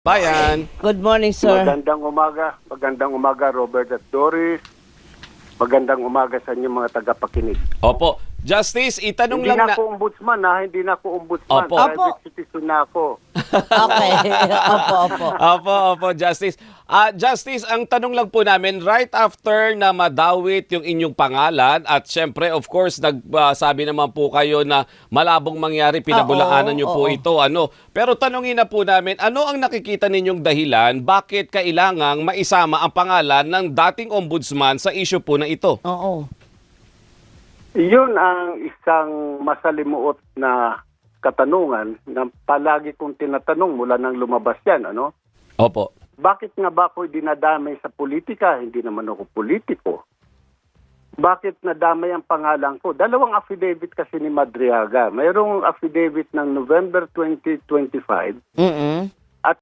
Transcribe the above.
Bayan. Good morning, sir. Magandang umaga Robert at Doris. Magandang umaga sa inyo mga tagapakinig. Opo. Justice, itanong Hindi lang na ako ombudsman ha, hindi na ako ombudsman. Opo. Private citizen na ako. Okay. Opo. Opo, Justice. Justice, ang tanong lang po namin, right after na madawit yung inyong pangalan at syempre, of course, nagsabi naman po kayo na malabong mangyari, pinabulaanan nyo po ito. Pero tanongin na po namin, ano ang nakikita ninyong dahilan, bakit kailangang maisama ang pangalan ng dating ombudsman sa issue po na ito? Oo. Yun ang isang masalimuot na katanungan na palagi kong tinatanong mula nang lumabas yan. Opo. Bakit nga ba ako dinadamay sa politika? Hindi naman ako politiko. Bakit nadamay ang pangalan ko? Dalawang affidavit kasi ni Madriaga. Mayroong affidavit ng November 2025